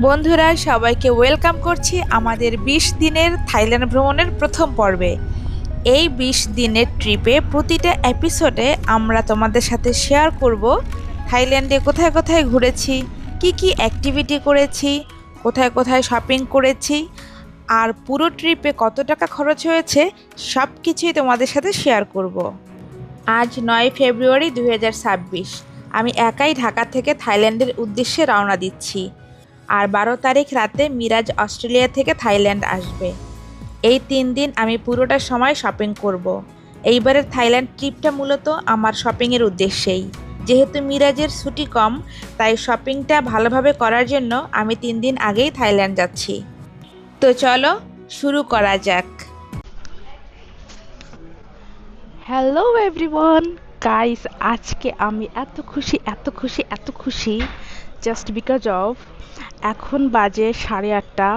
বন্ধুরা সবাইকে ওয়েলকাম করছি আমাদের ২০ দিনের থাইল্যান্ড ভ্রমণের প্রথম পর্বে। এই ২০ দিনের ট্রিপে প্রতিটা এপিসোডে আমরা তোমাদের সাথে শেয়ার করব থাইল্যান্ডে কোথায় কোথায় ঘুরেছি, কি কি অ্যাক্টিভিটি করেছি, কোথায় কোথায় শপিং করেছি, আর পুরো ট্রিপে কত টাকা খরচ হয়েছে সব কিছুই তোমাদের সাথে শেয়ার করব। আজ ৯ ফেব্রুয়ারি ২০২৬। আমি একাই ঢাকা থেকে থাইল্যান্ডের উদ্দেশ্যে রওনা দিচ্ছি। আর ১২ তারিখ রাতে মিরাজ অস্ট্রেলিয়া থেকে থাইল্যান্ড আসবে। এই ৩ দিন আমি পুরোটা সময় শপিং করব। এইবারের থাইল্যান্ড ট্রিপটা মূলত আমার শপিংয়ের উদ্দেশ্যেই। যেহেতু মিরাজের ছুটি কম, তাই শপিংটা ভালোভাবে করার জন্য আমি ৩ দিন আগেই থাইল্যান্ড যাচ্ছি। তো চলো শুরু করা যাক। হ্যালো এভরিওয়ান, গাইস, আজকে আমি এত খুশি জাস্ট বিকজ অফ এখন বাজে 8:30।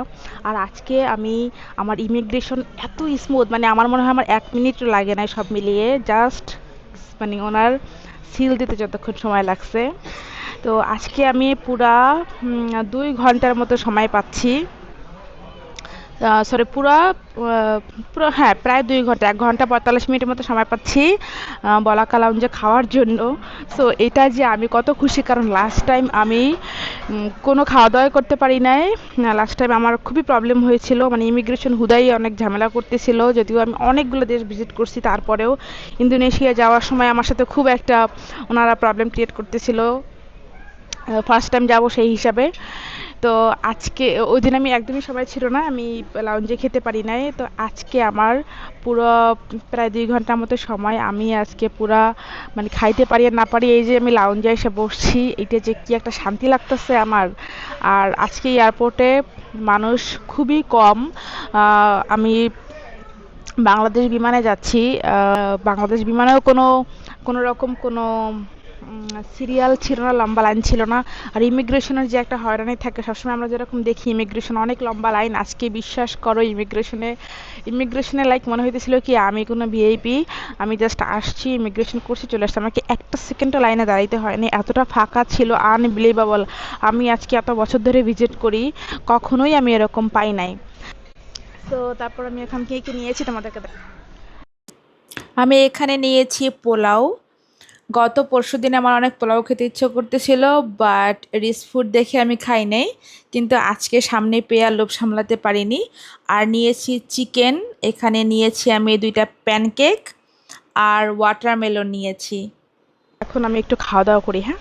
আর আজকে আমি আমার ইমিগ্রেশন এত স্মুথ, মানে আমার মনে হয় আমার 1 মিনিটও লাগে না সব মিলিয়ে, জাস্ট মানে ওনার সিল দিতে যতক্ষণ সময় লাগছে। তো আজকে আমি পুরা 2 ঘন্টার মতো সময় পাচ্ছি। সরি, পুরো হ্যাঁ, প্রায় 2 ঘন্টা, 1 ঘন্টা 45 মিনিটের মতো সময় পাচ্ছি বলাকা লাউঞ্জে খাওয়ার জন্য। সো এটা যে আমি কত খুশি, কারণ লাস্ট টাইম আমি কোনো খাওয়া দাওয়া করতে পারি নাই। লাস্ট টাইম আমার খুবই প্রবলেম হয়েছিল, মানে ইমিগ্রেশন হুদাই অনেক ঝামেলা করতেছিল। যদিও আমি অনেকগুলো দেশ ভিজিট করছি, তারপরেও ইন্দোনেশিয়া যাওয়ার সময় আমার সাথে খুব একটা ওনারা প্রবলেম ক্রিয়েট করতেছিল, ফার্স্ট টাইম যাব সেই হিসাবে। তো আজকে ওই দিন আমি একদমই সময় ছিল না, আমি লাউঞ্জে খেতে পারি নাই। তো আজকে আমার পুরো প্রায় 2 ঘন্টার মতো সময়, আমি আজকে পুরা মানে খাইতে পারি আর না পারি, এই যে আমি লাউঞ্জে এসে বসছি, এটা যে কি একটা শান্তি লাগতেছে আমার। আর আজকে এয়ারপোর্টে মানুষ খুবই কম। আমি বাংলাদেশ বিমানে যাচ্ছি। বাংলাদেশ বিমানেও কোনো কোনো রকম কোনো সিরিয়াল ছিল না, লম্বা লাইন ছিল না। আর ইমিগ্রেশনের যে একটা হয়রানি থাকে সবসময়, আমরা যেরকম দেখি ইমিগ্রেশন অনেক লম্বা লাইন, আজকে বিশ্বাস করো ইমিগ্রেশনে লাইক মনে হইতেছিল কি আমি কোনো ভিআইপি। আমি জাস্ট আসছি, ইমিগ্রেশন করছি, চলে আসছি, আমাকে একটা সেকেন্ডও লাইনে দাঁড়াইতে হয়নি, এতটা ফাঁকা ছিল, আনবিলিভেবল। আমি আজকে এত বছর ধরে ভিজিট করি, কখনোই আমি এরকম পাই নাই। তো তারপর আমি এখন কি কি নিয়েছি তোমাদেরকে আমি এখানে নিয়েছি পোলাও। গত পরশুদিন আমার অনেক পোলাও খেতে ইচ্ছে করতেছিল, বাট রিচ ফুড দেখে আমি খাই নাই। কিন্তু আজকে সামনে পেয়ে আর লোভ সামলাতে পারিনি। আর নিয়েছি চিকেন, এখানে নিয়েছি আমি 2টা প্যানকেক আর ওয়াটারমেলন নিয়েছি। এখন আমি একটু খাওয়া দাওয়া করি, হ্যাঁ,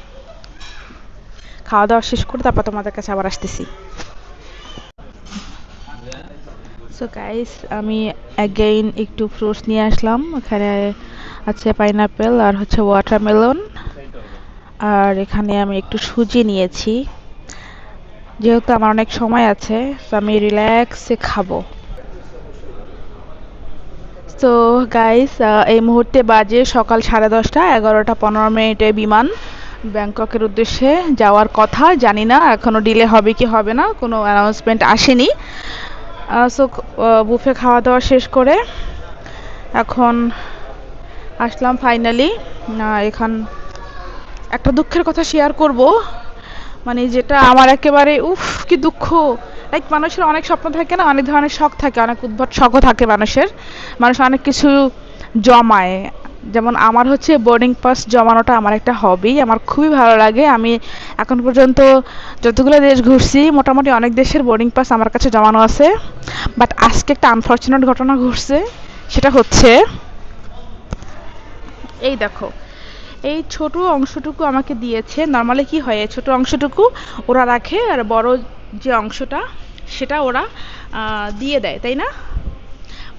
খাওয়া দাওয়া শেষ করে তারপর তোমাদের কাছে আবার আসতেছি। সো গাইস, আমি অ্যাগেইন একটু ফ্রুটস নিয়ে আসলাম। এখানে আছে পাইনাপেল আর হচ্ছে ওয়াটারমেলন। আর এখানে আমি একটু সুজি নিয়েছি, যেহেতু আমার অনেক সময় আছে, তো আমি রিল্যাক্সে খাবো। তো গাইস, এই মুহূর্তে বাজে সকাল 10:30, 11টা 15 মিনিটে বিমান ব্যাংককের উদ্দেশ্যে যাওয়ার কথা। জানি না এখনো ডিলে হবে কি হবে না, কোনো অ্যানাউন্সমেন্ট আসেনি। সো বুফে খাওয়া দাওয়া শেষ করে এখন আসলাম ফাইনালি। এখান একটা দুঃখের কথা শেয়ার করব, মানে যেটা আমার একেবারে উফ কি দুঃখ। লাইক মানুষের অনেক স্বপ্ন থাকে না, অনেক ধরনের শখ থাকে, অনেক উদ্ভট শখও থাকে মানুষের। মানুষ অনেক কিছু জমায়, যেমন আমার হচ্ছে বোর্ডিং পাস জমানোটা আমার একটা হবি, আমার খুবই ভালো লাগে। আমি এখন পর্যন্ত যতগুলো দেশ ঘুরছি মোটামুটি অনেক দেশের বোর্ডিং পাস আমার কাছে জমানো আছে। বাট আজকে একটা আনফর্চুনেট ঘটনা ঘটছে, সেটা হচ্ছে এই দেখো, এই ছোট অংশটুকু আমাকে দিয়েছে। নর্মালি কি হয়, এই ছোট অংশটুকু ওরা রাখে, আর বড় যে অংশটা সেটা ওরা দিয়ে দেয়, তাই না?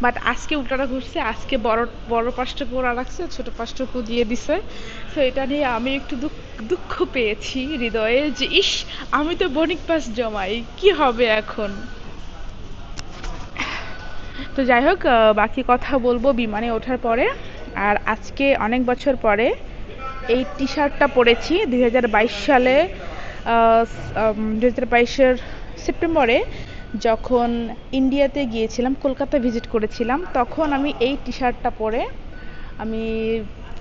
বাট আজকে উল্টাটা ঘুরছে, আজকে বড় বড় পাশটুকু ওরা রাখছে, ছোট পাশটুকু দিয়ে দিছে। তো এটা নিয়ে আমি একটু দুঃখ পেয়েছি হৃদয়ে, যে ইস, আমি তো বণিক পাস জমাই, কি হবে এখন। তো যাই হোক, বাকি কথা বলবো বিমানে ওঠার পরে। আর আজকে অনেক বছর পরে এই টি শার্টটা পরেছি 2022 সালে। 2022-এর সেপ্টেম্বরে যখন ইন্ডিয়াতে গিয়েছিলাম, কলকাতা ভিজিট করেছিলাম, তখন আমি এই টি শার্টটা পরে আমি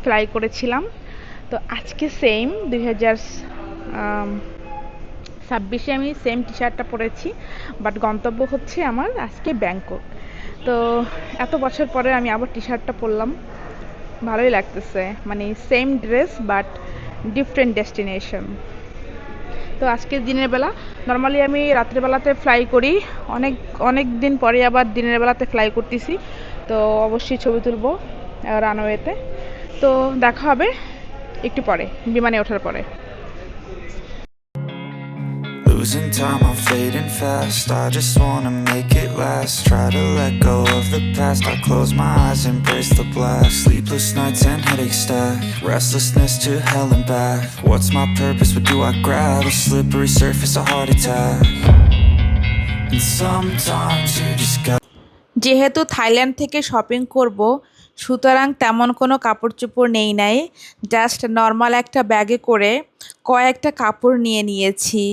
ফ্লাই করেছিলাম। তো আজকে সেম 2000 26-এ আমি সেম টি শার্টটা পরেছি, বাট গন্তব্য হচ্ছে আমার আজকে ব্যাংকক। তো এত বছর পরে আমি আবার টি শার্টটা পরলাম, ভালোই লাগতেছে, মানে same dress but different destination. তো আজকের দিনের বেলা, নর্মালি আমি রাত্রেবেলাতে ফ্লাই করি, অনেক অনেক দিন পরে আবার দিনের বেলাতে ফ্লাই করতেছি। তো অবশ্যই ছবি তুলবো রানওয়েতে। তো দেখা হবে একটু পরে, বিমানে ওঠার পরে। Losing time, I'm fading fast. I just wanna make it last. Try to let go of the past. I close my eyes, embrace the blast. Sleepless nights and headaches stack. Restlessness to hell and back. What's my purpose? What do I grab? A slippery surface, a heart attack. And sometimes you just got. যেহেতু Thailand থেকে shopping করব, সুতরাং তেমন কোনো কাপড় চোপড় নেই নাই, জাস্ট নর্মাল একটা ব্যাগে করে কয়েকটা কাপড় নিয়ে নিয়েছি।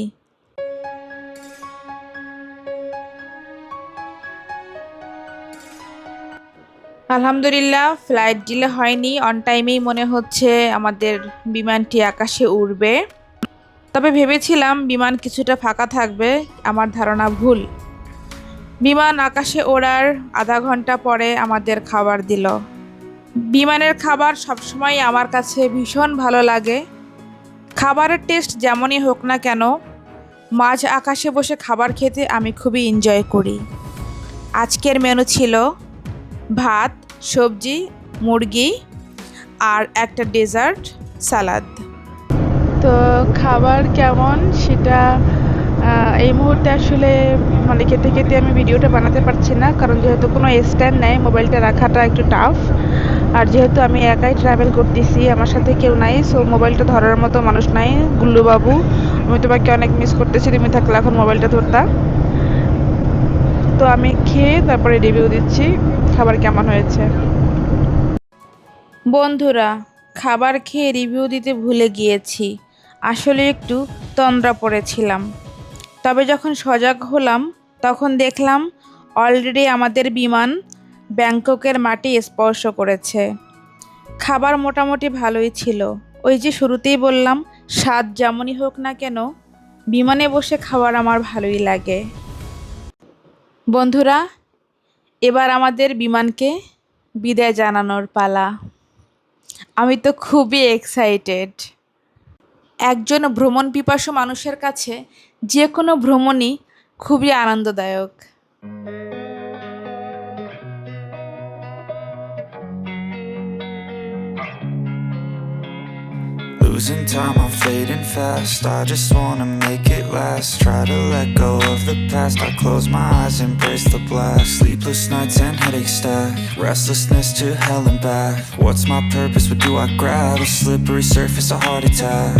আলহামদুলিল্লাহ, ফ্লাইট ডিলে হয়নি, অন টাইমেই মনে হচ্ছে আমাদের বিমানটি আকাশে উড়বে। তবে ভেবেছিলাম বিমান কিছুটা ফাঁকা থাকবে, আমার ধারণা ভুল। বিমান আকাশে ওড়ার আধা ঘন্টা পরে আমাদের খাবার দিল। বিমানের খাবার সবসময় আমার কাছে ভীষণ ভালো লাগে। খাবারের টেস্ট যেমনই হোক না কেন, মাঝ আকাশে বসে খাবার খেতে আমি খুবই এনজয় করি। আজকের মেনু ছিল ভাত, সবজি, মুরগি আর একটা ডেজার্ট সালাদ। তো খাবার কেমন সেটা এই মুহূর্তে আসলে মানে কেটে কেটে আমি ভিডিওটা বানাতে পারছি না, কারণ যেহেতু কোনো স্ট্যান্ড নেই, মোবাইলটা রাখাটা একটু টাফ। আর যেহেতু আমি একাই ট্রাভেল করতেছি, আমার সাথে কেউ নাই, সো মোবাইলটা ধরার মতো মানুষ নাই। গুল্লু বাবু, আমি তোমাকে অনেক মিস করতেছি, তুমি থাকলে এখন মোবাইলটা ধরতা। তো আমি খেয়ে তারপরে রিভিউ দিচ্ছি খাবার কেমন হয়েছে। বন্ধুরা, খাবার খেয়ে রিভিউ দিতে ভুলে গিয়েছি, আসলে একটু তন্দ্রা পড়েছিলাম। তবে যখন সজাগ হলাম তখন দেখলাম অলরেডি আমাদের বিমান ব্যাংককের মাটি স্পর্শ করেছে। খাবার মোটামুটি ভালোই ছিল, ওই যে শুরুতেই বললাম, স্বাদ যেমনই হোক না কেন বিমানে বসে খাবার আমার ভালোই লাগে। বন্ধুরা, এবার আমাদের বিমানকে বিদায় জানানোর পালা। আমি তো খুবই এক্সাইটেড। একজন ভ্রমণ পিপাসু মানুষের কাছে যে কোনো ভ্রমণই খুবই আনন্দদায়ক। Losing time, I'm fading fast. I just wanna make it last. Try to let go of the past. I close my eyes, embrace the blast. Sleepless nights and headaches stack. Restlessness to hell and back. What's my purpose? What do I grab? A slippery surface, a heart attack.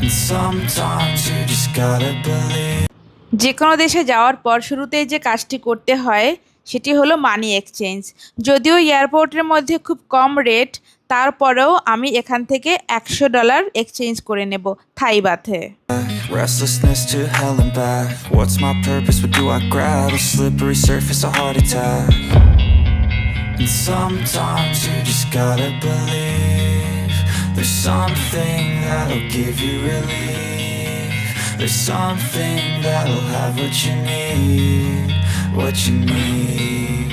And sometimes you just gotta believe. যে কোনো দেশে যাওয়ার পর শুরুতেই যে কাজটি করতে হয় সেটি হলো মানি এক্সচেঞ্জ। যদিও এয়ারপোর্টের মধ্যে খুব কম রেট, তারপরেও আমি এখান থেকে $100 এক্সচেঞ্জ করে নেব থাই বাথে। Restlessness to hell and back. What's my purpose? What do I grab? A slippery surface, a heart attack. And sometimes you just gotta believe. There's something that'll give you relief. There's something that'll have what you need. What you need.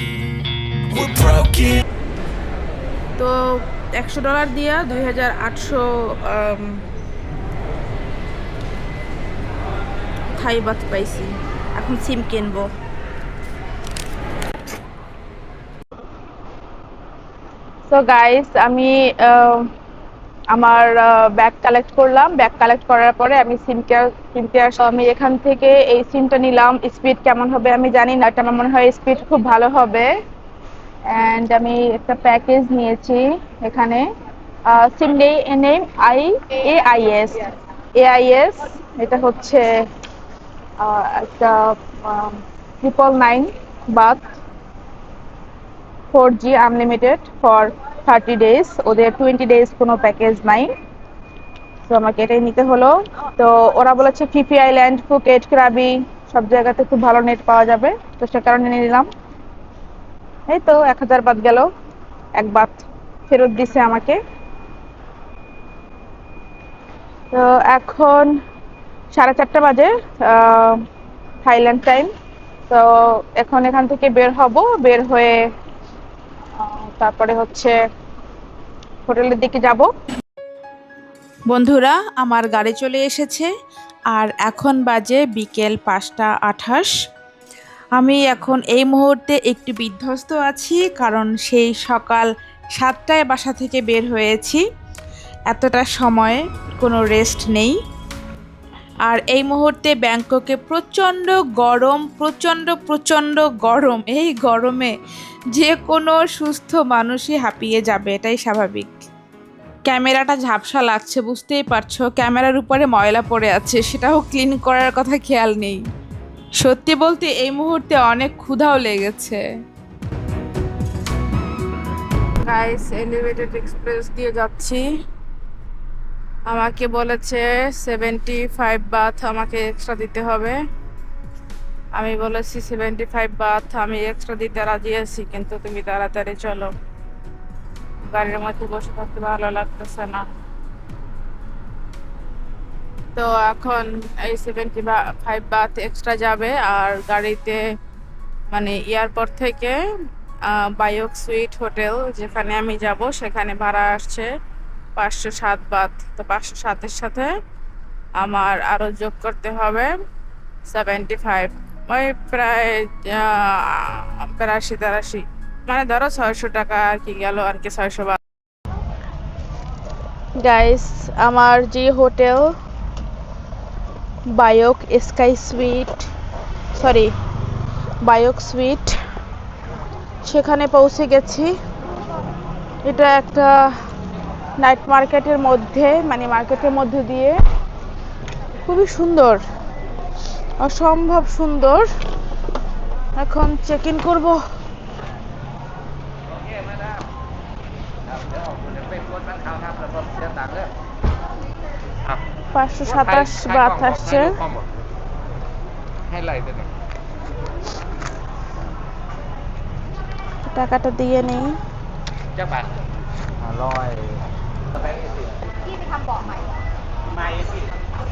We're broken. তো $100 দিয়া 2800 থাই bath পাইছি। এখন সিম কিনবো। So guys, আমি আমার bag collect করলাম। Bag collect করার পরে আমি সিম কিনতে আসলাম। আমি এখান থেকে এই সিমটা নিলাম। স্পিড কেমন হবে আমি জানি না, এটা আমার মনে হয় স্পিড খুব ভালো হবে। অ্যান্ড আমি একটা প্যাকেজ নিয়েছি এখানে। সিম নেম AIS। এটা হচ্ছে একটা 999 bath 4G unlimited for 30 days. ওদের 20 ডেজ কোনো প্যাকেজ নাই, তো আমাকে এটাই নিতে হলো। তো ওরা বলেছে ফিফি আইল্যান্ড, ফুকেট, ক্রাবি সব জায়গাতে খুব ভালো নেট পাওয়া যাবে, তো সে কারণে নিয়ে নিলাম। এই তো 1000 বাদ গেল, এক বাত ফেরত দিছে আমাকে। তো এখন 4:30 বাজে থাইল্যান্ড টাইম। তো এখন এখান থেকে বের হব, বের হয়ে তারপরে হচ্ছে হোটেলের দিকে যাব। বন্ধুরা, আমার গাড়ি চলে এসেছে আর এখন বাজে বিকেল 5:28। আমি এখন এই মুহূর্তে একটু বিধ্বস্ত আছি, কারণ সেই সকাল 7টায় বাসা থেকে বের হয়েছি। এতটা সময় কোনো রেস্ট নেই। আর এই মুহূর্তে ব্যাংককে প্রচণ্ড গরম, প্রচণ্ড প্রচণ্ড গরম। এই গরমে যে কোনো সুস্থ মানুষই হাঁপিয়ে যাবে, এটাই স্বাভাবিক। ক্যামেরাটা ঝাপসা লাগছে, বুঝতেই পারছো। ক্যামেরার উপরে ময়লা পড়ে আছে, সেটাও ক্লিন করার কথা খেয়াল নেই। সত্যি বলতে এই মুহূর্তে অনেক ক্ষুধাও লেগেছে। গাইস, এলিভেটেড এক্সপ্রেস দিয়ে যাচ্ছি। আমাকে বলেছে 75 বাথ আমাকে এক্সট্রা দিতে হবে। আমি বলেছি 75 বাথ আমি এক্সট্রা দিতে রাজি আছি, কিন্তু তুমি তাড়াতাড়ি চলো, গাড়ির মধ্যে বসে থাকতে ভালো লাগতেছে না। তো এখন এই 75 বাথ এক্সট্রা যাবে। আর গাড়িতে মানে এয়ারপোর্ট থেকে বায়োক সুইট হোটেল যেখানে আমি যাব সেখানে ভাড়া আসছে 507 বাথ। তো 507-এর সাথে আমার আরো যোগ করতে হবে 75, ওই প্রায় 82-83, মানে ধরো 600 টাকা আর কি গেল, আর কি 600 বাথ। গাইস, আমার যে hotel Baiyoke sky suite, sorry Baiyoke suite, সেখানে পৌঁছে গেছি। এটা একটা নাইট মার্কেটের মধ্যে, মানে মার্কেটের মধ্যে দিয়ে, খুবই সুন্দর, অসম্ভব সুন্দর। এখন চেক ইন করবো।ครับ 527 বাথ আসছে।ให้ไล่ตัวนี้ টাকাটা দিয়ে নেই। เจ้าบัตร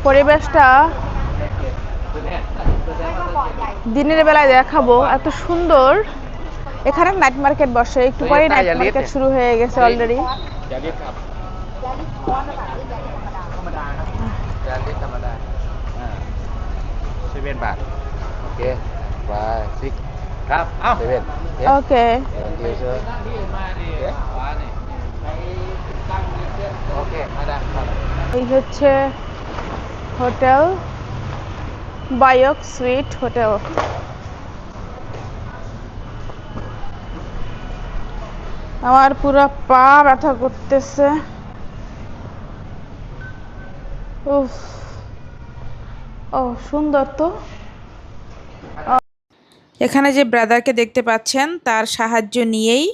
পরিবেশটা দিনের বেলায় দেখাবো, এত সুন্দর। এখানে নাইট মার্কেট বসে, একটু পরেই নাইট মার্কেট শুরু হয়ে গেছে অলরেডি। อย่าเรียกครับธรรมดาครับอย่าเรียกธรรมดา7 บาทโอเคไปซิกครับเอ้า7 โอเค เดี๋ยวเชิญโอเคมาได้ครับ এই হচ্ছে হোটেল বায়োক সুইট হোটেল। আমার পুরো পা ব্যথা করতেছে। উফ, ও সুন্দর তো। এখানে যে ব্রাদারকে দেখতে পাচ্ছেন, তার সাহায্য নিয়েই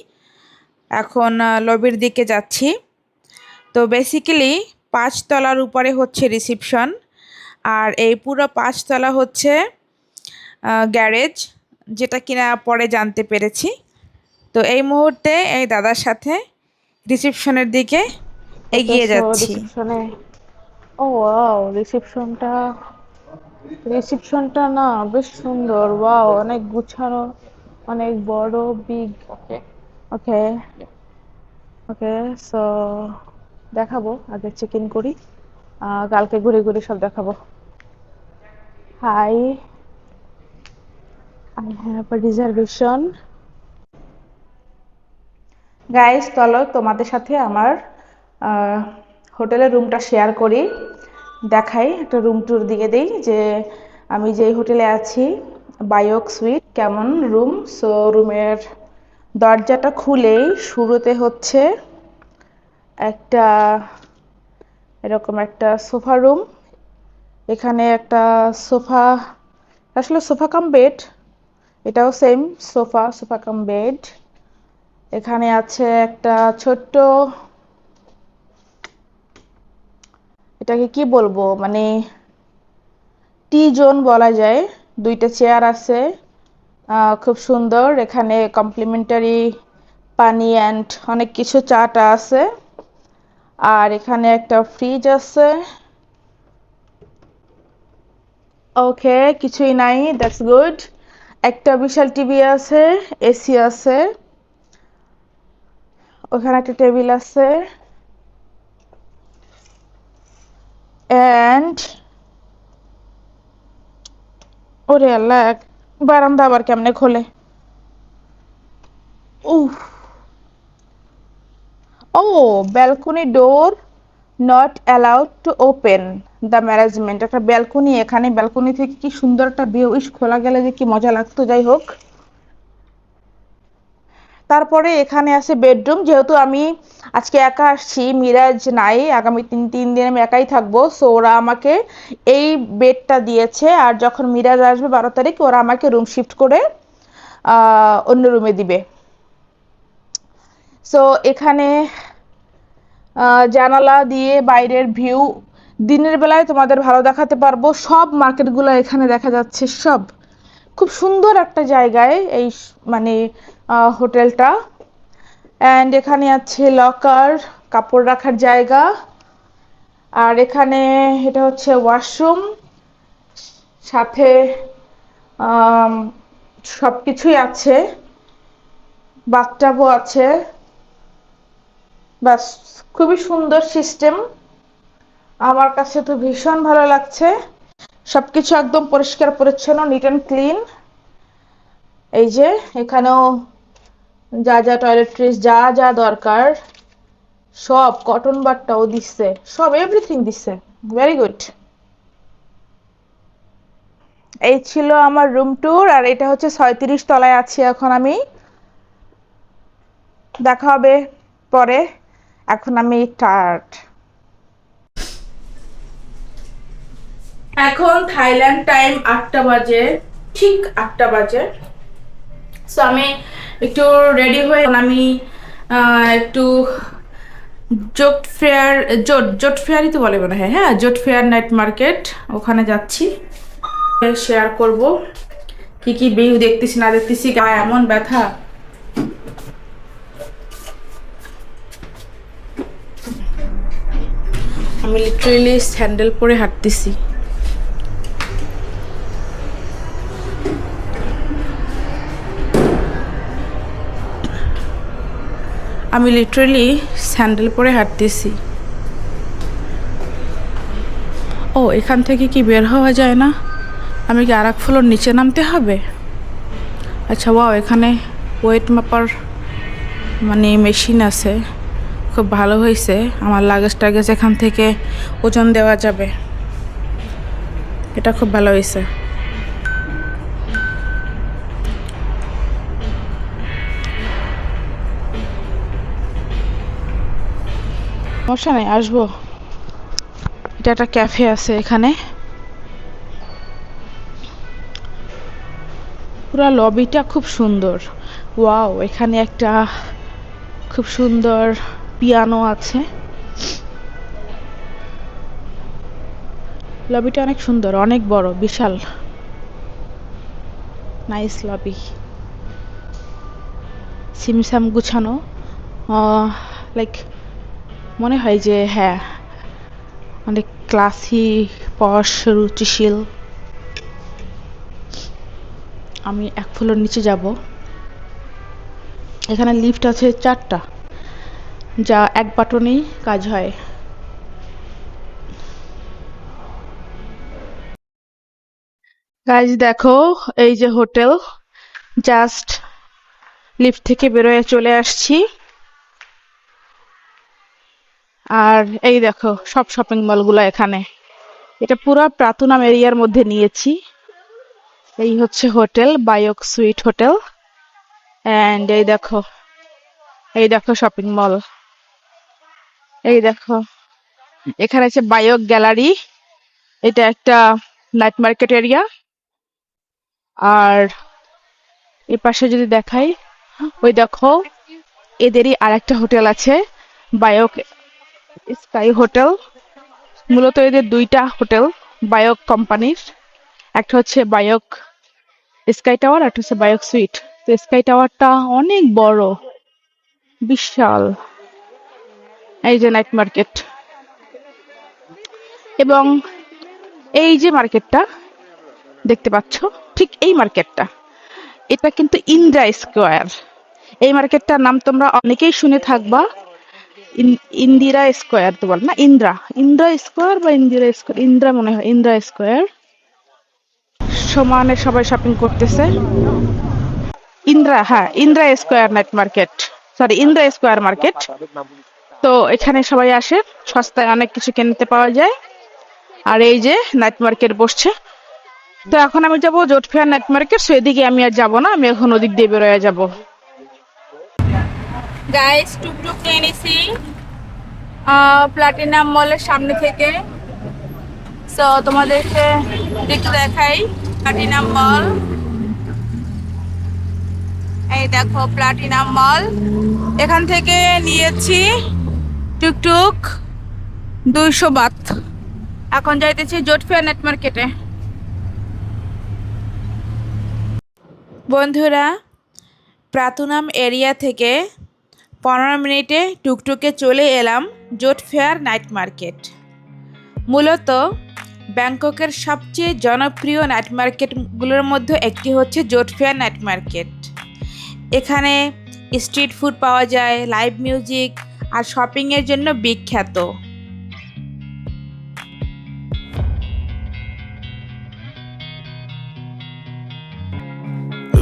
এখন লবির দিকে যাচ্ছি। তো বেসিক্যালি 5 তলার উপরে হচ্ছে রিসিপশন, আর এই পুরো 5 তলা হচ্ছে গ্যারেজ, যেটা কিনা পরে জানতে পেরেছি। তো এই মুহূর্তে এই দাদার সাথে রিসিপশনের দিকে এগিয়ে যাচ্ছি। রিসেপশনে, ও ওয়াও, রিসেপশনটা না বেশ সুন্দর। ওয়াও, অনেক গুছানো, অনেক বড়, বিগ। ওকে ওকে, সো দেখাবো, আগে চেক ইন করি, কালকে ঘুরে ঘুরে সব দেখাবো। Hi, I have a reservation. Guys, চলো তোমাদের সাথে আমার হোটেলের রুমটা শেয়ার করি, দেখাই, একটা রুম ট্যুর দিয়ে দিই যে আমি যে হোটেলে আছি, বায়োক সুইট, কেমন রুম। সো রুমের দরজাটা খুলেই শুরুতে হচ্ছে একটা এরকম একটা সোফা রুম। এখানে একটা সোফা, আসলে সোফা কাম বেড, এটাও সেম সোফা কাম বেড। এখানে আছে একটা ছোট্ট, এটাকে কি বলবো, মানে টি জোন বলা যায়। 2টা চেয়ার আছে, খুব সুন্দর। এখানে কমপ্লিমেন্টারি পানি অ্যান্ড অনেক কিছু, চাটা আছে। আর এখানে একটা ফ্রিজ আছে। ওকে, কিছুই নাই, দ্যাটস গুড। একটা বিশাল টিভি আছে, এসি আছে, ওখানে একটা টেবিল আছে, অ্যান্ড ওরে আল্লাহ, বারান্দা আবার কেমনে খোলে? উফ, ও, balcony door not allowed to open, the management. একটা ব্যালকনি, এখানে ব্যালকনি থেকে কি সুন্দর একটা ভিউ, ইস খোলা গেলে যে কি মজা লাগতো। যাই হোক, তারপরে এখানে আছে বেডরুম। যেহেতু আমি আজকে একা আসছি, মিরাজ নাই, আগামী তিন তিন দিন আমি একাই থাকবো, সো ওরা আমাকে এই বেডটা দিয়েছে। আর যখন মিরাজ আসবে 12 তারিখ, ওরা আমাকে রুম শিফট করে অন্য রুমে দিবে। সো এখানে জানালা দিয়ে বাইরের ভিউ দিনের বেলায় তোমাদের ভালো দেখাতে পারবো। সব মার্কেটগুলো এখানে দেখা যাচ্ছে, সব খুব সুন্দর একটা জায়গায় এই মানে হোটেলটা। অ্যান্ড এখানে আছে লকার, কাপড় রাখার জায়গা। আর এখানে এটা হচ্ছে ওয়াশরুম, সাথে আম, সবকিছুই আছে, বাথটাবও আছে। বাস, খুবই সুন্দর সিস্টেম, আমার কাছে তো ভীষণ ভালো লাগছে। সবকিছু একদম পরিষ্কার পরিচ্ছন্ন, নিট অ্যান্ড ক্লিন। এই যে এখানেও যা যা টয়লেট্রিজ, যা যা দরকার সব, কটন বারটাও দিচ্ছে, সব এভরিথিং দিচ্ছে, ভেরি গুড। এই ছিল আমার রুম ট্যুর। আর এটা হচ্ছে 36 তলায় আছি এখন আমি। দেখা হবে পরে, এখন আমি টায়ার্ড। এখন থাইল্যান্ড টাইম 8টা বাজে, ঠিক 8টা বাজে। সো আমি একটু রেডি হয়ে আমি একটু জোট ফেয়ার, জোট ফেয়ারই তো বলে মনে হয়, হ্যাঁ জোট ফেয়ার নাইট মার্কেট, ওখানে যাচ্ছি। শেয়ার করব কি কি ভিউ দেখতেছি না দেখতেছি, গায়ে এমন ব্যথা। আমি লিটারেলি স্যান্ডেল পরে হাঁটতেছি। আমি লিটারেলি স্যান্ডেল পরে হাঁটতেছি। ও, এখান থেকে কি বের হওয়া যায় না? আমি কি আর এক ফ্লোর নিচে নামতে হবে? আচ্ছা, ওয়াও, এখানে ওয়েট মাপার মানে মেশিন আছে, খুব ভালো হয়েছে। আমার লাগেজ টাগেজ এখান থেকে ওজন দেওয়া যাবে, এটা খুব ভালো হয়েছে। সমস্যা নেই, আসবো। এটা একটা ক্যাফে আছে এখানে, পুরো লবিটা খুব সুন্দর। ওয়াও, এখানে একটা খুব সুন্দর পিয়ানো আছে। লবিটা অনেক সুন্দর, অনেক বড়, বিশাল, নাইস লবি, সিমসাম গুছানো। লাইক মনে হয় যে হ্যাঁ, অনেক ক্লাসি, পশ, রুচিশীল। আমি এক ফ্লোর নিচে যাব। এখানে লিফট আছে 4টা, যা এক বাটনেই কাজ হয়। গাইজ দেখো, এই যে হোটেল, জাস্ট লিফট থেকে বেরোয় চলে আসছি। আর এই দেখো সব শপিং মলগুলো এখানে। এটা পুরো প্রাতুনাম এরিয়ার মধ্যে নিয়েছি। এই হচ্ছে হোটেল, বায়ক সুইট হোটেল। এন্ড এই দেখো শপিং মল, এই দেখো এখানে আছে বায়ক গ্যালারি। এটা একটা নাইট মার্কেট এরিয়া। আর এ পাশে যদি দেখাই, ওই দেখো এদেরই আর একটা হোটেল আছে, বায়ক স্কাই হোটেল। মূলত এদের 2টা হোটেল বায়ক কোম্পানির, একটা হচ্ছে বায়ক স্কাই টাওয়ার, একটা হচ্ছে বায়ক সুইট। তো স্কাই টাওয়ারটা অনেক বড়, বিশাল। এই যে নাইট মার্কেট, এবং এই যে মার্কেটটা, দেখতে পাচ্ছ, ঠিক এই মার্কেটটা, এটা কিন্তু ইন্দিরা স্কোয়ার। এই মার্কেটটার নাম তোমরা অনেকেই শুনে থাকবা, ইন্দিরা স্কোয়ার তো বল না, ইন্দ্রা ইন্দ্রা স্কোয়ার বা ইন্দিরা স্কোয়ার, ইন্দ্রা মনে হয়, ইন্দ্রা স্কোয়ার। সমানে সবাই শপিং করতেছে। ইন্দ্রা, হ্যাঁ, Indra square night market, sorry Indra square market. তো এখানে সবাই আসে, সস্তায় অনেক কিছু কিনতে পাওয়া যায়। আর এই যে নাইট মার্কেট বসছে। তো এখন আমি যাব জোট ফেয়ার নাইট মার্কেট, সো এদিকে আমি আর যাবো না, আমি এখন ওদিক দিয়ে বেরোয় যাব। গাইস, টুকটুক নিয়ে নিছি প্লাটিনাম মলের সামনে থেকে। সো তোমাদেরকে একটু দেখাই প্লাটিনাম মল। এই দেখো প্লাটিনাম মল, এখান থেকে নিয়েছি টুকটুক 200 বাত। এখন যাইতেছি জোট ফেয়ার নাইট মার্কেটে। বন্ধুরা, প্লাটিনাম এরিয়া থেকে 15 মিনিটে টুকটুকে চলে এলাম জোট ফেয়ার নাইট মার্কেট। মূলত ব্যাংককের সবচেয়ে জনপ্রিয় নাইট মার্কেটগুলোর মধ্যে একটি হচ্ছে জোট ফেয়ার নাইট মার্কেট। এখানে স্ট্রিট ফুড পাওয়া যায়, লাইভ মিউজিক আর শপিংয়ের জন্য বিখ্যাত।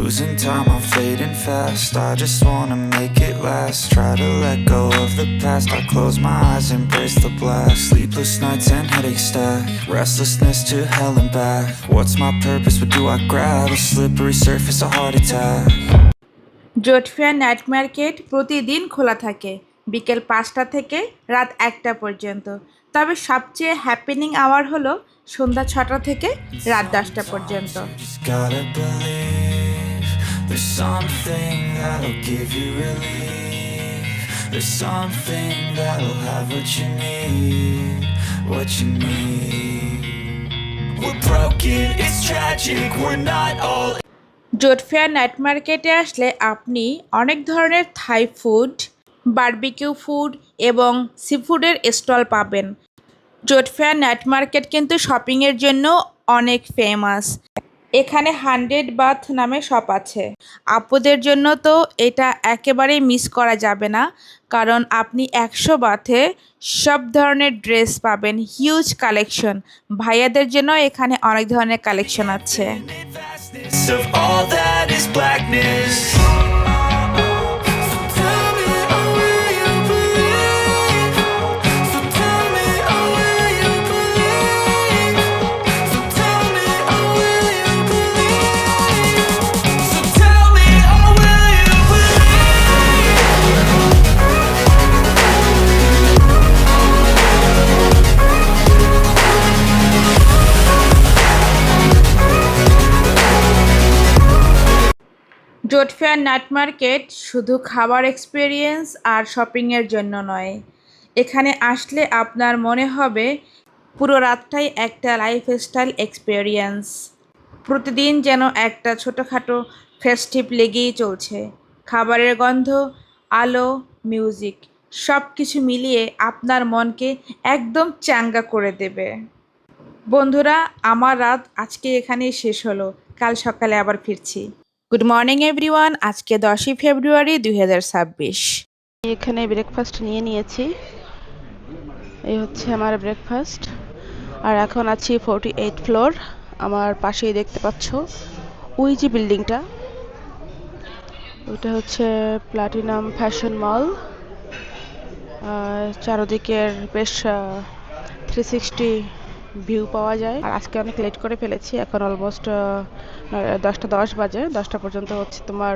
Losing time, I'm fading fast. I just wanna make it last. Try to let go of the past. I close my eyes, embrace the blast. Sleepless nights and headaches stack. Restlessness to hell and back. What's my purpose? What do I grab? A slippery surface, a heart attack. জোট fair night market প্রতিদিন খোলা থাকে বিকেল 5টা থেকে রাত 1টা পর্যন্ত। তবে সবচেয়ে হ্যাপেনিং আওয়ার হলো সন্ধ্যা 6টা থেকে রাত 10টা পর্যন্ত। Just gotta believe there's something that'll give you relief. There's something that'll have what you need, what you need. We're broken, it's tragic, we're not all. জোট ফেয়ার নাইট মার্কেটে আসলে আপনি অনেক ধরনের থাই ফুড, বারবিকিউ ফুড এবং C ফুডের stall পাবেন। জোট ফেয়ার নাইট মার্কেট কিন্তু শপিংয়ের জন্য অনেক ফেমাস। এখানে 100 বাথ নামে শপ আছে। আপুদের জন্য তো এটা একেবারেই মিস করা যাবে না, কারণ আপনি 100 বাথে সব ধরনের ড্রেস পাবেন, হিউজ কালেকশন। ভাইয়াদের জন্য এখানে অনেক ধরনের কালেকশন আছে। Of all that is blackness. So tell me, oh, will you believe? So tell me, oh, will you believe? So tell me, oh, will you believe? So tell me, oh, will you জোট fair night market শুধু খাবার experience আর শপিংয়ের জন্য নয়, এখানে আসলে আপনার মনে হবে পুরো রাতটাই একটা লাইফস্টাইল এক্সপিরিয়েন্স। প্রতিদিন যেন একটা ছোটোখাটো ফেস্টিভ লেগেই চলছে। খাবারের গন্ধ, আলো, মিউজিক সব কিছু মিলিয়ে আপনার মনকে একদম চাঙ্গা করে দেবে। বন্ধুরা, আমার রাত আজকে এখানেই শেষ হলো, কাল সকালে আবার ফিরছি। গুড মর্নিং এভরিওয়ান, আজকে 10ই ফেব্রুয়ারি 2026। এখানে ব্রেকফাস্ট নিয়ে নিয়েছি, এই হচ্ছে আমার ব্রেকফাস্ট। আর এখন আছি 48 ফ্লোর। আমার পাশেই দেখতে পাচ্ছ ওই যে বিল্ডিংটা, ওইটা হচ্ছে প্লাটিনাম ফ্যাশন মল। চারদিকের বেশ 360 ভিউ পাওয়া যায়। আর আজকে অনেক লেট করে ফেলেছি, এখন অলমোস্ট 10টা 10 বাজে। 10টা পর্যন্ত হচ্ছে তোমার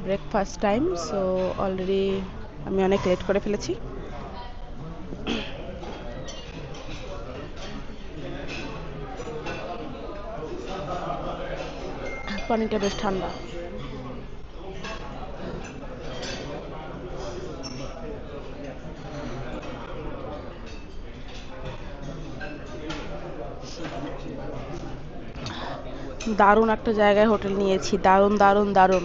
ব্রেকফাস্ট টাইম, সো অলরেডি আমি অনেক লেট করে ফেলেছি। পানিটা বেশ ঠান্ডা। দারুণ একটা জায়গায় হোটেল নিয়েছি, দারুণ দারুণ দারুণ।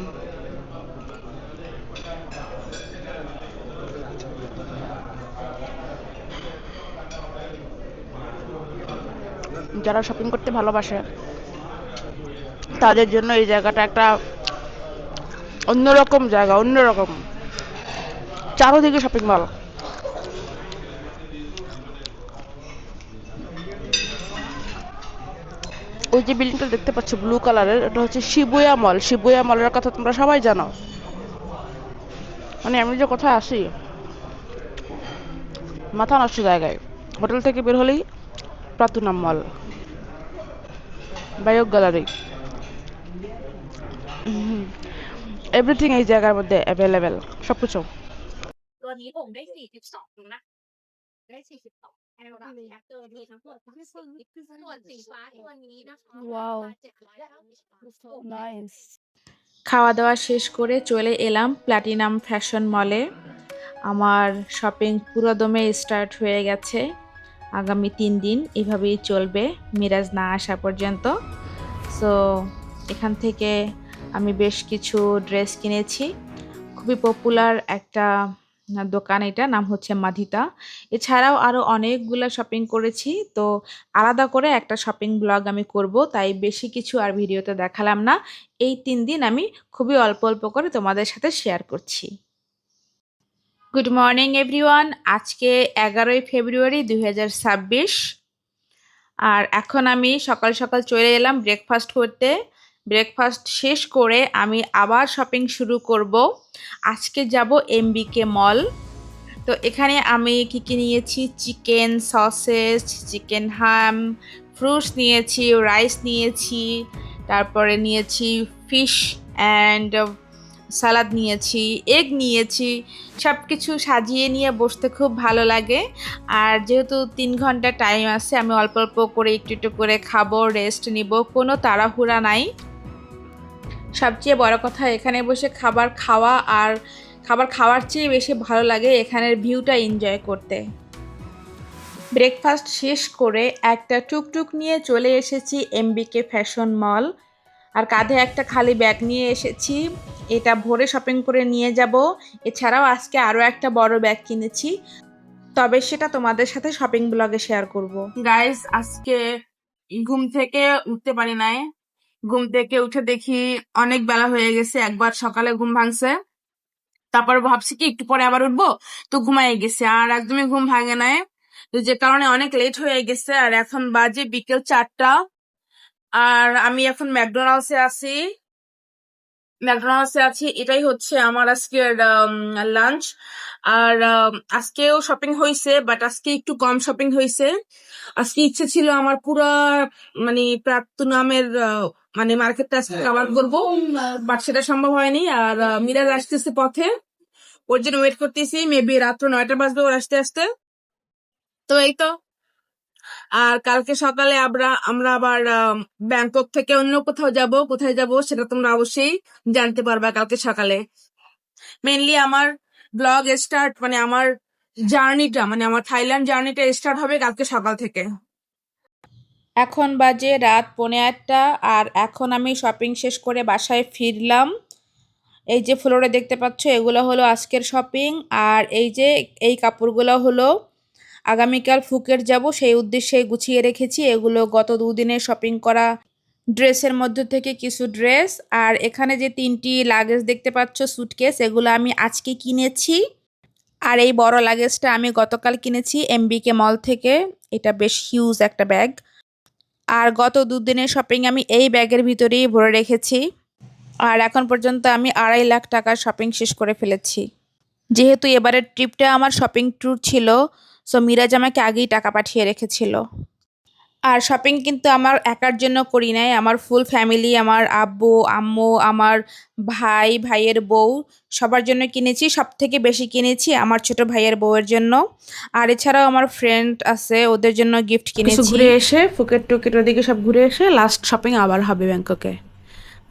যারা শপিং করতে ভালোবাসে তাদের জন্য এই জায়গাটা একটা অন্যরকম জায়গা, অন্যরকম। চারোদিকে শপিং মল। ওই যে বিল্ডিংটা দেখতে পাচ্ছ ব্লু কালারের, এটা হচ্ছে শিবুয়া মল। শিবুয়া মলের কথা তোমরা সবাই জানো। মানে আমি যে কোথায় আসি, মাথা নষ্ট জায়গায়। হোটেল থেকে বের হলেই প্লাটিনাম মল, বায়োগ গ্যালারি, এভরিথিং এই জায়গার মধ্যে অ্যাভেলেবেল, সবকিছু। ตัวนี้ผมได้42นะได้42แอลกับแอปเตอร์มีทั้งหมด30ส่วนสีฟ้าตัวนี้นะคะ Wow. 790 Nice. খাওয়া দাওয়া শেষ করে চলে এলাম প্ল্যাটিনাম ফ্যাশন মলে। আমার শপিং পুরো দমে স্টার্ট হয়ে গেছে। আগামী 3 দিন এভাবেই চলবে মিরাজ না আসা পর্যন্ত। সো এখান থেকে আমি বেশ কিছু ড্রেস কিনেছি। খুবই পপুলার একটা দোকান, এটা নাম হচ্ছে মাধিতা। এছাড়াও আরও অনেকগুলো শপিং করেছি, তো আলাদা করে একটা শপিং ব্লগ আমি করব, তাই বেশি কিছু আর ভিডিওতে দেখালাম না। এই 3 দিন আমি খুবই অল্প অল্প করে তোমাদের সাথে শেয়ার করছি। গুড মর্নিং এভরিওয়ান, আজকে 11ই ফেব্রুয়ারি 2026। আর এখন আমি সকাল সকাল চলে এলাম ব্রেকফাস্ট করতে। ব্রেকফাস্ট শেষ করে আমি আবার শপিং শুরু করব। আজকে যাব এমবিকে মল। তো এখানে আমি কি নিয়েছি, চিকেন সসেজ, চিকেন হাম, ফ্রুটস নিয়েছি, রাইস নিয়েছি, তারপরে নিয়েছি ফিশ অ্যান্ড সালাদ নিয়েছি, এগ নিয়েছি। সব কিছু সাজিয়ে নিয়ে বসতে খুব ভালো লাগে। আর যেহেতু 3 ঘন্টা টাইম আছে, আমি অল্প অল্প করে একটু একটু করে খাবো, রেস্ট নিব, কোনো তাড়াহুড়া নাই। সবচেয়ে বড় কথা, এখানে বসে খাবার খাওয়া আর খাবার খাওয়ার চেয়ে বেশি ভালো লাগে এখানের ভিউটা এনজয় করতে। ব্রেকফাস্ট শেষ করে একটা টুকটুক নিয়ে চলে এসেছি এমবিকে ফ্যাশন মল। আর কাঁধে একটা খালি ব্যাগ নিয়ে এসেছি, এটা ভরে শপিং করে নিয়ে যাব। এছাড়াও আজকে আরও একটা বড় ব্যাগ কিনেছি, তবে সেটা তোমাদের সাথে শপিং ব্লগে শেয়ার করব। গাইস, আজকে ঘুম থেকে উঠতে পারি নাই। ঘুম থেকে উঠে দেখি অনেক বেলা হয়ে গেছে, একবার সকালে ঘুম ভাঙছে, তারপর ভাবছি কি একটু পরে আবার উঠবো, তো ঘুমাই গেছে আর একদমই ঘুম ভাঙে নাই। তো যে কারণে অনেক লেট হয়ে গেছে। আর এখন বাজে বিকেল 4টা। আর আমি এখন ম্যাকডোনাল্ডসে আছি। এটাই হচ্ছে আমার আজকের লাঞ্চ। আর আজকেও শপিং হয়েছে, বাট আজকে একটু কম শপিং হয়েছে। আজকে ইচ্ছে ছিল আমার পুরা মানে প্রাপ্তনামের মানে মার্কেটটা আজকে কভার করবো, বাট সেটা সম্ভব হয়নি। আর মিরাজ আসতেছে পথে, ওর জন্য ওয়েট করতেছি। মেবি রাত্র 9টা বাজবে ওর আসতে আসতে। তো এই তো। আর কালকে সকালে আমরা আবার ব্যাংকক থেকে অন্য কোথাও যাব। কোথায় যাব সেটা তোমরা অবশ্যই জানতে পারবা কালকে সকালে। মেনলি আমার ব্লগ স্টার্ট, মানে আমার জার্নিটা, মানে আমার থাইল্যান্ড জার্নিটা স্টার্ট হবে কালকে সকাল থেকে। এখন বাজে রাত 8:45 আর এখন আমি শপিং শেষ করে বাসায় ফিরলাম। এই যে ফ্লোরে দেখতে পাচ্ছ, এগুলো হলো আজকের শপিং। আর এই যে এই কাপড়গুলো হলো আগামীকাল ফুকেট যাব সেই উদ্দেশ্যে গুছিয়ে রেখেছি। এগুলো গত 2 দিনের শপিং করা ড্রেসের মধ্যে থেকে কিছু ড্রেস। আর এখানে যে 3টি লাগেজ দেখতে পাচ্ছ, সুটকেস, এগুলো আমি আজকে কিনেছি। আর এই বড় লাগেজটা আমি গতকাল কিনেছি এমবিকে মল থেকে। এটা বেশ হিউজ একটা ব্যাগ। আর গত 2 দিনের শপিং আমি এই ব্যাগের ভিতরেই ভরে রেখেছি। আর এখন পর্যন্ত আমি 2.5 লাখ টাকার শপিং শেষ করে ফেলেছি। যেহেতু এবারের ট্রিপটা আমার শপিং ট্যুর ছিল, সো মিরাজ আমাকে আগেই টাকা পাঠিয়ে রেখেছিল। আর শপিং কিন্তু আমার একার জন্য করি নাই, আমার ফুল ফ্যামিলি, আমার আব্বু আম্মু, আমার ভাই, ভাইয়ের বউ, সবার জন্য কিনেছি। সব থেকে বেশি কিনেছি আমার ছোট ভাইয়ের বউয়ের জন্য। আর এছাড়াও আমার ফ্রেন্ড আছে, ওদের জন্য গিফট কিনেছি। ঘুরে এসে ফুকেট টুকেট ওদিকে সব ঘুরে এসে লাস্ট শপিং আবার হবে ব্যাংককে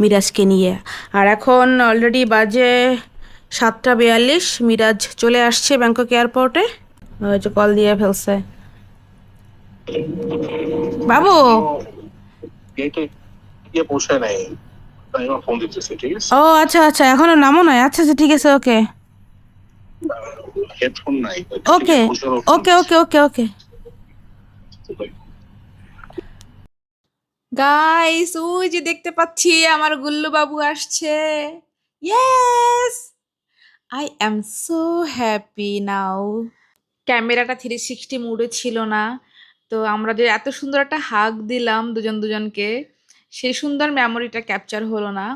মিরাজকে নিয়ে। আর এখন অলরেডি বাজে 7:42। মিরাজ চলে আসছে ব্যাংকক এয়ারপোর্টে। ওই যে কল দিয়ে ফেলছে। বাবু, গেটে গিয়ে পৌঁছায় নাই, তাই আমার ফোন দিতেছে। ঠিক আছে, ও আচ্ছা আচ্ছা, এখনো নামো নাই। আচ্ছা আচ্ছা, ঠিক আছে, ওকে হেডফোন নাই। ওকে ওকে ওকে ওকে ওকে। গাইস, ওই যে দেখতে পাচ্ছি আমার গুল্লু বাবু আসছে। Yes, I am so happy নাও। ক্যামেরাটা 360 মোডে ছিল না, তো আমরা যে এত সুন্দর একটা হাগ দিলাম দুজন দুজনকে, সেই সুন্দর মেমোরিটা ক্যাপচার হলো না।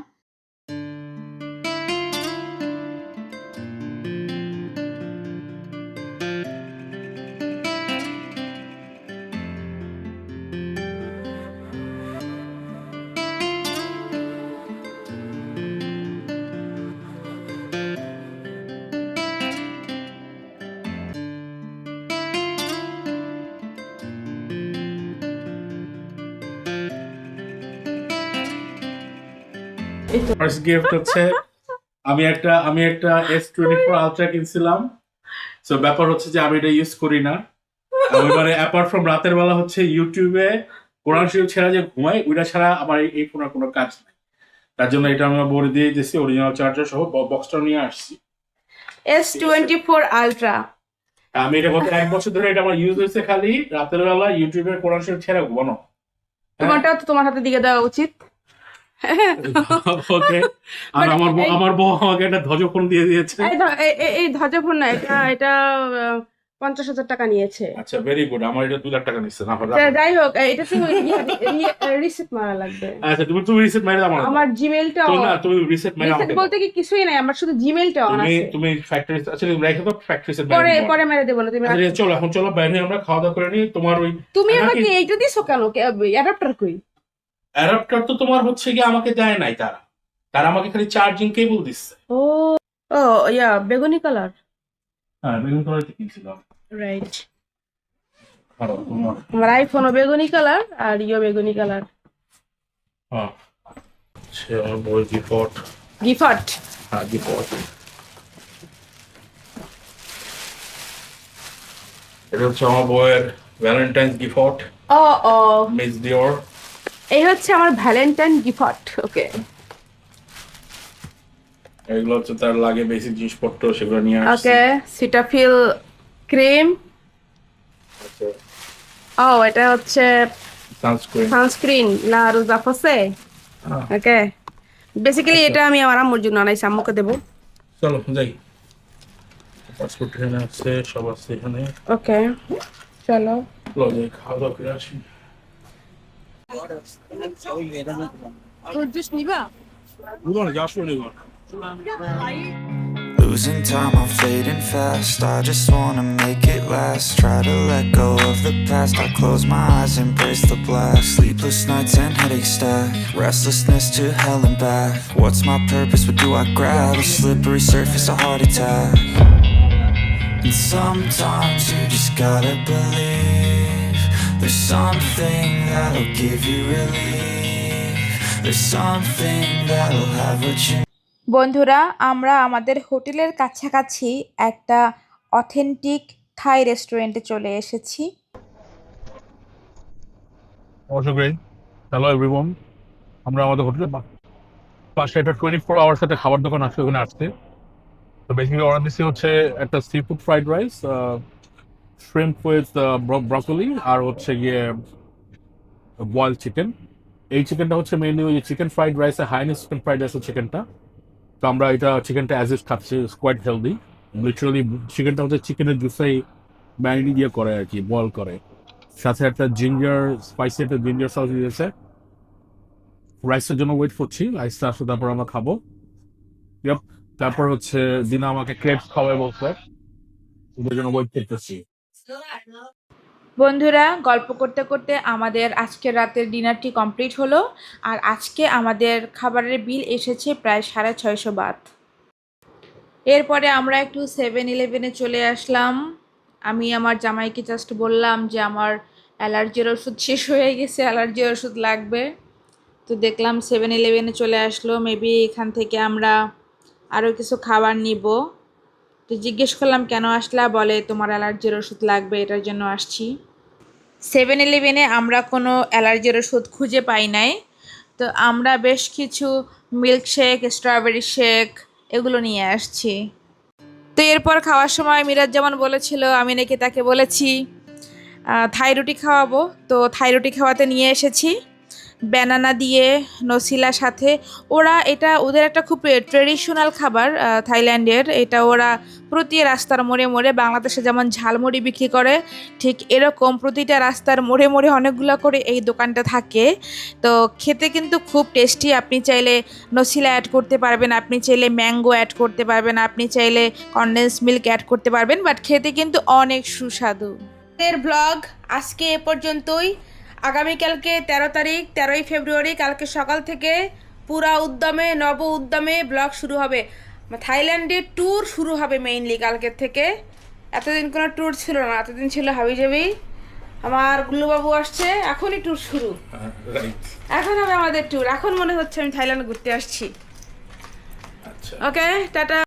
ফার্স্ট গিফট হচ্ছে আমি একটা S24 আলট্রা কিনছিলাম। সো ব্যাপার হচ্ছে যে আমি এটা ইউজ করি না। আমি মানে অ্যাপার্ট ফ্রম রাতের বেলা হচ্ছে ইউটিউবে কোরআন শরীফ ছাড়া যে ঘুমাই, ওইটা ছাড়া আমার এই ফোনের কোনো কাজ নাই। তার জন্য এটা আমি আমার বড়ি দিয়ে দিয়েছি, অরিজিনাল চার্জার সহ বক্সটা নিয়ে আসছি। S24 ultra. আমি এটা গত 1 বছর ধরে এটা আমার ইউজ হয়েছে, খালি রাতের বেলা ইউটিউবে কোরআন শরীফ ছাড়া ঘুমানো। তোমারটাও তো তোমার হাতে দিকে দেওয়া উচিত। ওকে, আর আমার বউ আমাকে একটা ধ্বজ ফোন দিয়ে দিয়েছে। এই ধ্বজাফোন না, এটা 50,000 টাকা নিয়েছে। আচ্ছা, ভেরি গুড। আমার এটা 2 লাখ টাকা নিচ্ছে না। যাই হোক, এটা তো রিসেট মারা লাগবে। আচ্ছা, তুমি রিসেট মেরে দাও আমার জিমেইলটা না, তুমি রিসেট মেরে রিসেট বলতে কি কিছুই নাই, আমার শুধু জিমেইলটা অন আছে। তুমি ফ্যাক্টরি, আচ্ছা তুমি রেখে দাও, ফ্যাক্টরি সেট পরে মেরে দেব না তুমি। আচ্ছা চলো, এখন চলো বাইরে আমরা খাওয়া দাওয়া করে নিই। তোমার ওই তুমি আমাকে এইটা দিছো কেন? অ্যাডাপ্টার কই? অ্যাডাপ্টার তো তোমার হচ্ছে কি আমাকে দেয় নাই, তারা আমাকে খালি চার্জিং কেবল দিচ্ছে। ও বেগুনি কালার। হ্যাঁ, বেগুন কালার কিনছিলাম। রাইট। তোমার আমার আইফোনও বেগুনি কালার আর বেগুনি কালার। হ্যাঁ, আচ্ছা বই গিফট। হ্যাঁ, গিফট। এটা হচ্ছে আমার বইয়ের ভ্যালেন্টাইন্স গিফট। ও মিস ডিওর। এই হচ্ছে আমার ভ্যালেন্টাইন গিফট। ওকে, এগুলো হচ্ছে তার লাগে বেসিক জিনিসপত্র, সেগুলো নিয়ে আসছি। ওকে। সিটাফিল ক্রিম। এটা হচ্ছে সানস্ক্রিন লা রোজা ফসে। ওকে, বেসিক্যালি এটা আমি আমার আম্মুর জন্য আনাইছি, আম্মুকে দেবো। চলো যাই, পাসপোর্ট এখানে আছে, সব আছে এখানে। ওকে, চলো যাই, খাওয়া দাওয়া করে আসি। Losing time, I'm fading fast. I just wanna make it last. Try to let go of the past. I close my eyes, embrace the blast. Sleepless nights and headaches stack. Restlessness to hell and back. What's my purpose? What do I grab? A slippery surface, a heart attack. And sometimes you just gotta believe there's something that'll give you relief. There's something that'll have what you বন্ধুরা, আমরা আমাদের হোটেলের কাছাকাছি একটা authentic থাই রেস্টুরেন্টে চলে এসেছি। Also great. Hello everyone. আমরা আমাদের হোটেলে পাশে একটা 24 আওয়ার্স একটা খাবার দোকান আছে, ওখানে আসছে। তো বেসিক্যালি অর্ডার দিচ্ছি হচ্ছে একটা seafood fried rice, shrimp with broccoli, আর হচ্ছে গিয়ে বয়েল চিকেন। এই চিকেনটা হচ্ছে মেনলি ওই চিকেন ফ্রাইড রাইসে, হাইনেস চিকেন ফ্রাইড রাইসের চিকেনটা। তো আমরা এটা চিকেনটা অ্যাজ ইট খাচ্ছি, কোয়াইট হেলদি। লিটারালি চিকেনটা হচ্ছে চিকেনের জুসেই ম্যারিনেট দিয়ে করে আর কি, বয়েল করে। সাথে একটা জিঞ্জার স্পাইসি একটা জিঞ্জার সস দিয়েছে। রাইসের জন্য ওয়েট করছি, রাইসটা আসলে তারপর আমরা খাবো। তারপর হচ্ছে দিনা আমাকে ক্রেপস খাওয়াই বলছে, ওদের জন্য ওয়েট করতেছি। বন্ধুরা, গল্প করতে করতে আমাদের আজকের রাতের ডিনারটি কমপ্লিট হলো। আর আজকে আমাদের খাবারের বিল এসেছে প্রায় 650 বাত। এরপরে আমরা একটু 7-Eleven চলে আসলাম। আমি আমার জামাইকে জাস্ট বললাম যে আমার অ্যালার্জির ওষুধ শেষ হয়ে গেছে, অ্যালার্জির ওষুধ লাগবে। তো দেখলাম 7-Eleven চলে আসলো, মেবি এখান থেকে আমরা আরও কিছু খাবার নিব। তো জিজ্ঞেস করলাম কেন আসলা, বলে তোমার অ্যালার্জির ওষুধ লাগবে, এটার জন্য আসছি। 7-Eleven আমরা কোনো অ্যালার্জির ওষুধ খুঁজে পাই নাই। তো আমরা বেশ কিছু মিল্কশেক, স্ট্রবেরি শেক এগুলো নিয়ে আসছি। তো এরপর খাওয়ার সময় মিরাজ যেমন বলেছিল, আমি নাকি তাকে বলেছি থাই রুটি খাওয়াবো, তো থাই রুটি খাওয়াতে নিয়ে এসেছি। ব্যানানা দিয়ে নসিলার সাথে। ওরা এটা ওদের একটা খুব ট্রেডিশনাল খাবার থাইল্যান্ডের। এটা ওরা প্রতি রাস্তার মোড়ে মোড়ে বাংলাদেশে যেমন ঝালমুড়ি বিক্রি করে ঠিক এরকম প্রতিটা রাস্তার মোড়ে মোড়ে অনেকগুলো করে এই দোকানটা থাকে। তো খেতে কিন্তু খুব টেস্টি। আপনি চাইলে নসিলা অ্যাড করতে পারবেন, আপনি চাইলে ম্যাঙ্গো অ্যাড করতে পারবেন, আপনি চাইলে কনডেন্স মিল্ক অ্যাড করতে পারবেন, বাট খেতে কিন্তু অনেক সুস্বাদু। এর ব্লগ আজকে এ পর্যন্তই। আগামীকালকে 13 তারিখ 13ই ফেব্রুয়ারি কালকে সকাল থেকে পুরা উদ্যমে নব উদ্যমে ব্লগ শুরু হবে। থাইল্যান্ডে ট্যুর শুরু হবে মেইনলি কালকের থেকে। এতদিন কোনো ট্যুর ছিল না, এতদিন ছিল হাবিজাবি। আমার গুল্লুবাবু আসছে, এখনই ট্যুর শুরু। এখন হবে আমাদের ট্যুর। এখন মনে হচ্ছে আমি থাইল্যান্ড ঘুরতে আসছি। ওকে, টাটা।